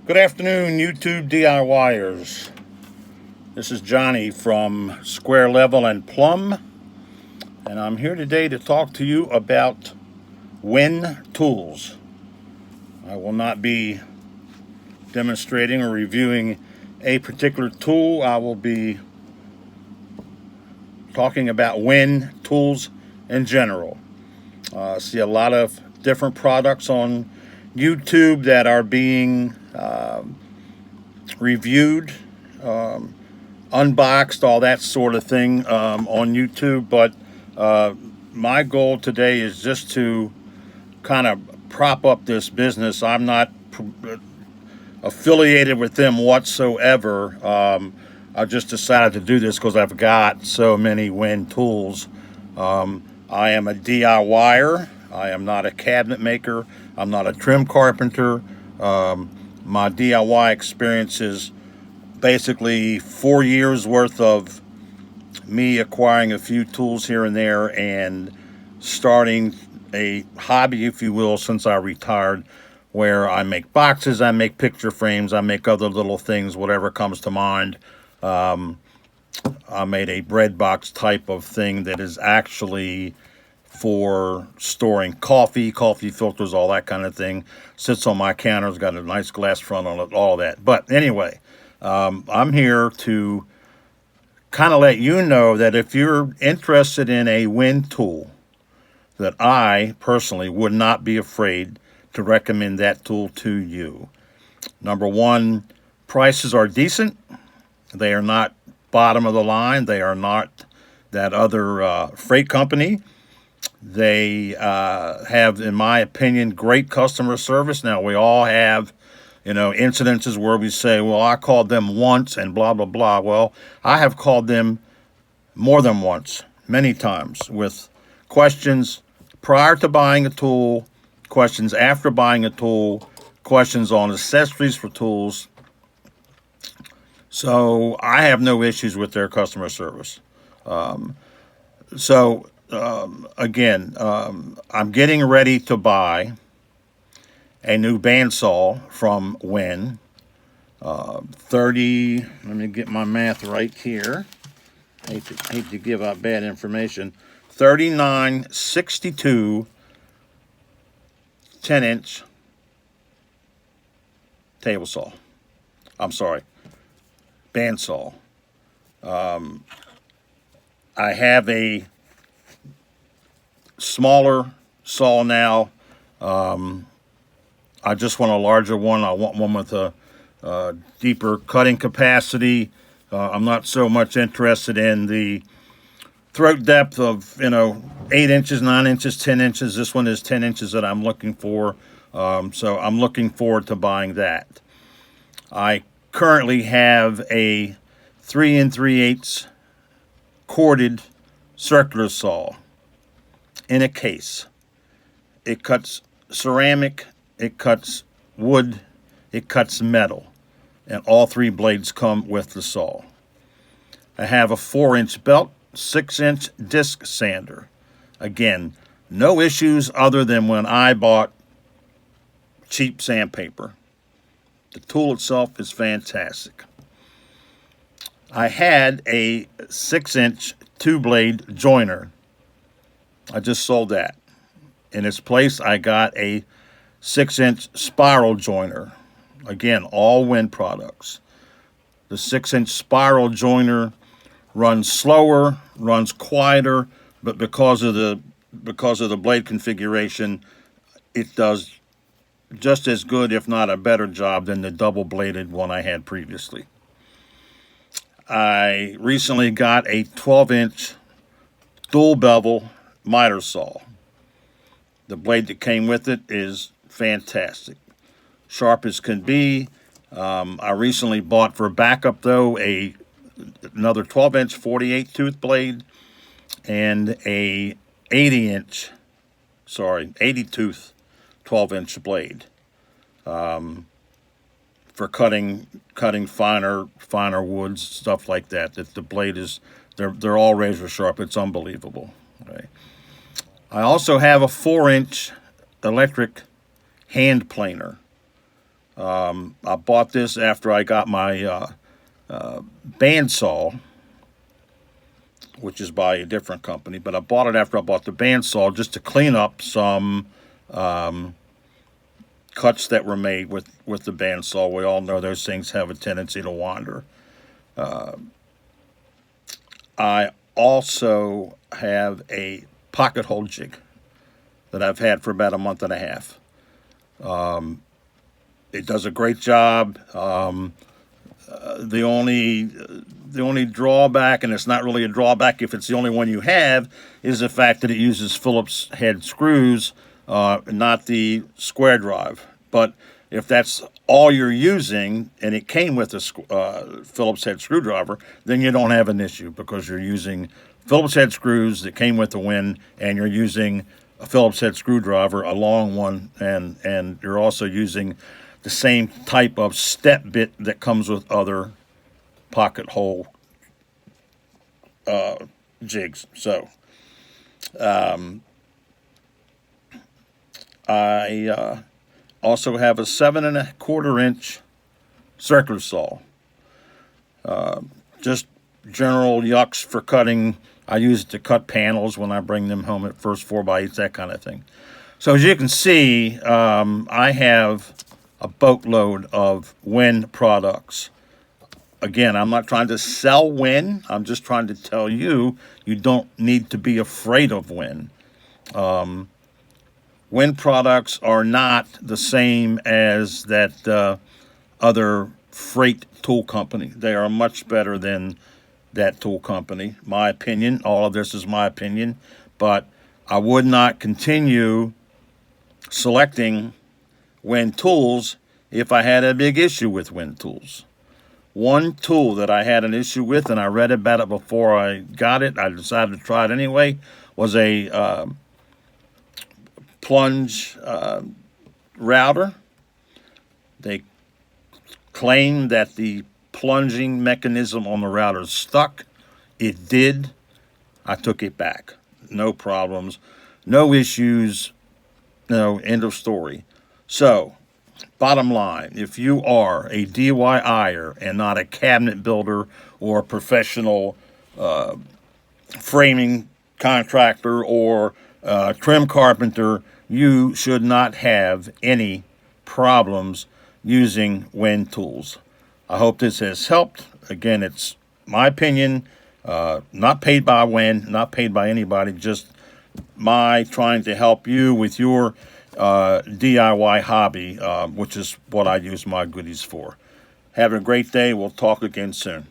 Good afternoon, YouTube DIYers. This is Johnny from Square Level and Plumb, and I'm here today to talk to you about WIN tools. I will not be demonstrating or reviewing a particular tool. I will be talking about WIN tools in general. I see a lot of different products on YouTube that are being reviewed, unboxed, all that sort of thing on YouTube. But my goal today is just to kind of prop up this business. I'm not affiliated with them whatsoever. I just decided to do this because I've got so many WIN tools. I am a DIYer. I am not a cabinet maker. I'm not a trim carpenter. My DIY experience is basically 4 years worth of me acquiring a few tools here and there and starting a hobby, if you will, since I retired, where I make boxes, I make picture frames, I make other little things, whatever comes to mind. I made a bread box type of thing that is actually for storing coffee filters, all that kind of thing. Sits on my counter, it's got a nice glass front on it, all that. But anyway, I'm here to kind of let you know that if you're interested in a WIN tool, that I personally would not be afraid to recommend that tool to you. Number one, prices are decent. They are not bottom of the line. They are not that other freight company. They have, in my opinion, great customer service. Now, we all have, incidences where we say, well, I called them once and blah, blah, blah. Well, I have called them more than once, many times, with questions prior to buying a tool, questions after buying a tool, questions on accessories for tools. So I have no issues with their customer service. Again, I'm getting ready to buy a new bandsaw from WIN. 30, let me get my math right here. Hate to give out bad information. 3962 10-inch table saw. I'm sorry, bandsaw. I have a smaller saw now. I just want a larger one. I want one with a deeper cutting capacity. I'm not so much interested in the throat depth of 8 inches, 9 inches, 10 inches. This one is 10 inches that I'm looking for. So I'm looking forward to buying that. I currently have a 3 3/8 corded circular saw in a case. It cuts ceramic, it cuts wood, it cuts metal, and all three blades come with the saw. I have a 4-inch belt, 6-inch disc sander. Again, no issues other than when I bought cheap sandpaper. The tool itself is fantastic. I had a 6-inch 2-blade joiner. I just sold that. In its place, I got a 6-inch spiral joiner. Again, all WIN products. The 6-inch spiral joiner runs slower, runs quieter, but because of the blade configuration, it does just as good, if not a better job than the double-bladed one I had previously. I recently got a 12-inch dual bevel miter saw. The blade that came with it is fantastic, sharp as can be. I recently bought for backup though another 12-inch 48 tooth blade and a 80 tooth 12-inch blade for cutting finer woods, stuff like that. That the blade is, they're all razor sharp. It's unbelievable. Right. I also have a 4-inch electric hand planer. I bought this after I got my bandsaw, which is by a different company, but I bought it after I bought the bandsaw just to clean up some cuts that were made with the bandsaw. We all know those things have a tendency to wander. I also have a pocket hole jig that I've had for about a month and a half. It does a great job. The only drawback, and it's not really a drawback if it's the only one you have, is the fact that it uses Phillips head screws, not the square drive. But if that's all you're using, and it came with a Phillips head screwdriver, then you don't have an issue because you're using Phillips head screws that came with the Win, and you're using a Phillips head screwdriver, a long one, and you're also using the same type of step bit that comes with other pocket hole jigs. So I also have a 7¼ inch circular saw. Just general yucks for cutting. I use it to cut panels when I bring them home at first 4x8s, that kind of thing. So as you can see, I have a boatload of Win products. Again, I'm not trying to sell Win. I'm just trying to tell you, you don't need to be afraid of Win. Win products are not the same as that other freight tool company. They are much better than that tool company. My opinion, all of this is my opinion, but I would not continue selecting Win tools if I had a big issue with Win tools. One tool that I had an issue with, and I read about it before I got it, I decided to try it anyway, was a plunge router. They claimed that the plunging mechanism on the router stuck. It did. I took it back. No problems, no issues, no, end of story. So, bottom line, if you are a DIYer and not a cabinet builder or a professional framing contractor or trim carpenter, you should not have any problems using Win tools. I hope this has helped. Again, it's my opinion, not paid by Win, not paid by anybody, just my trying to help you with your DIY hobby, which is what I use my goodies for. Have a great day. We'll talk again soon.